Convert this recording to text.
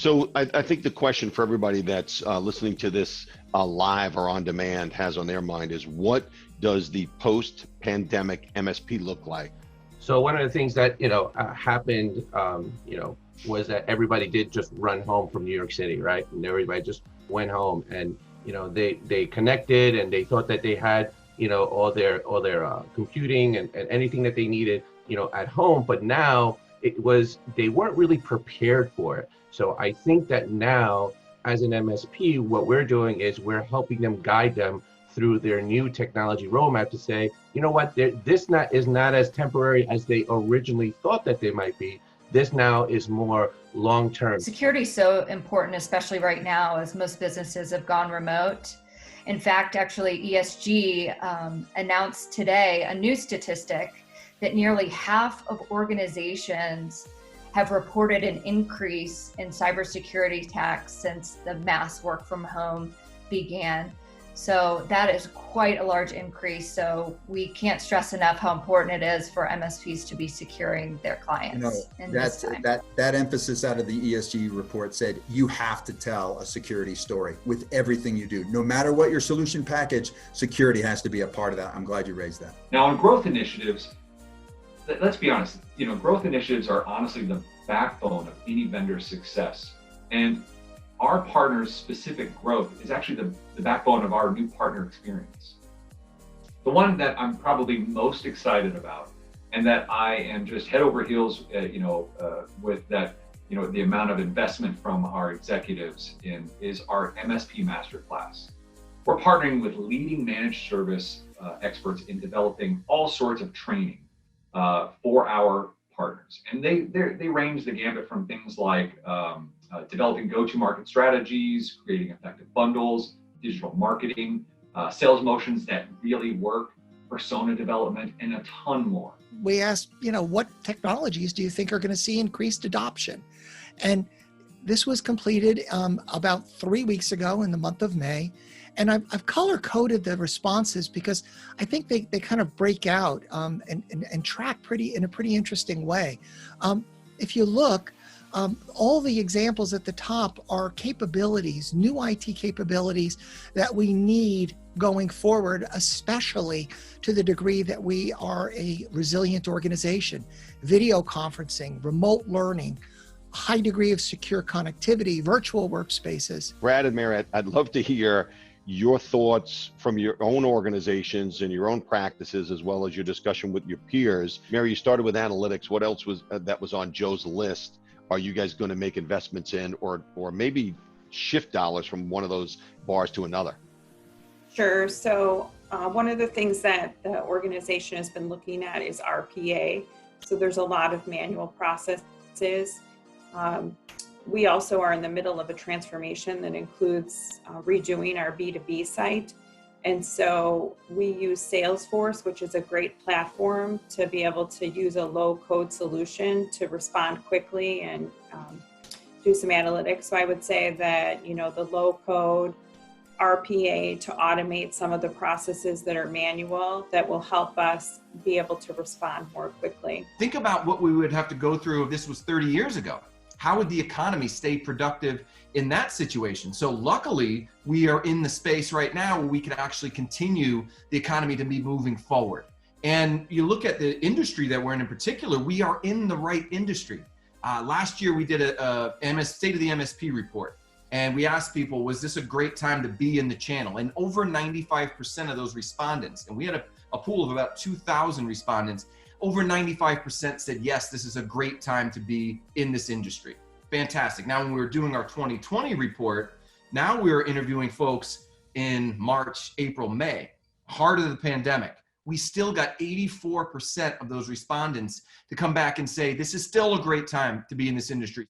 So I think the question for everybody that's listening to this live or on demand has on their mind is, what does the post-pandemic MSP look like? So one of the things that, happened, was that everybody did just run home from New York City, right? And everybody just went home, and, they connected, and they thought that they had, all their computing and anything that they needed, at home. But now they weren't really prepared for it. So I think that now, as an MSP, what we're doing is we're helping them, guide them through their new technology roadmap to say, you know what, this is not as temporary as they originally thought that they might be. This now is more long-term. Security is so important, especially right now, as most businesses have gone remote. In fact, actually, ESG announced today a new statistic that nearly half of organizations have reported an increase in cybersecurity attacks since the mass work from home began. So that is quite a large increase. So we can't stress enough how important it is for MSPs to be securing their clients. That emphasis out of the ESG report said you have to tell a security story with everything you do. No matter what your solution package, security has to be a part of that. I'm glad you raised that. Now, on growth initiatives, let's be honest, growth initiatives are honestly the backbone of any vendor's success. And our partners' specific growth is actually the backbone of our new partner experience. The one that I'm probably most excited about, and that I am just head over heels, with that, the amount of investment from our executives in, is our MSP Masterclass. We're partnering with leading managed service experts in developing all sorts of training for our partners, and they range the gambit from things like developing go-to-market strategies, creating effective bundles, digital marketing, sales motions that really work, persona development, and a ton more. We asked, what technologies do you think are going to see increased adoption? And this was completed about 3 weeks ago in the month of May. And I've color-coded the responses because I think they kind of break out and track in a pretty interesting way. If you look, all the examples at the top are capabilities, new IT capabilities that we need going forward, especially to the degree that we are a resilient organization. Video conferencing, remote learning, high degree of secure connectivity, virtual workspaces. Brad and Mary, I'd love to hear your thoughts from your own organizations and your own practices, as well as your discussion with your peers. Mary, you started with analytics. What else was that was on Joe's list? Are you guys going to make investments in, or maybe shift dollars from one of those bars to another? Sure. So one of the things that the organization has been looking at is RPA. So there's a lot of manual processes. We also are in the middle of a transformation that includes redoing our B2B site. And so we use Salesforce, which is a great platform to be able to use a low-code solution to respond quickly and do some analytics. So I would say that, the low-code RPA to automate some of the processes that are manual, that will help us be able to respond more quickly. Think about what we would have to go through if this was 30 years ago. How would the economy stay productive in that situation? So luckily, we are in the space right now where we can actually continue the economy to be moving forward. And you look at the industry that we're in particular, we are in the right industry. Last year, we did a State of the MSP report. And we asked people, was this a great time to be in the channel? And over 95% of those respondents, and we had a pool of about 2,000 respondents, over 95% said, yes, this is a great time to be in this industry. Fantastic. Now, when we were doing our 2020 report, now we're interviewing folks in March, April, May, heart of the pandemic. We still got 84% of those respondents to come back and say, this is still a great time to be in this industry.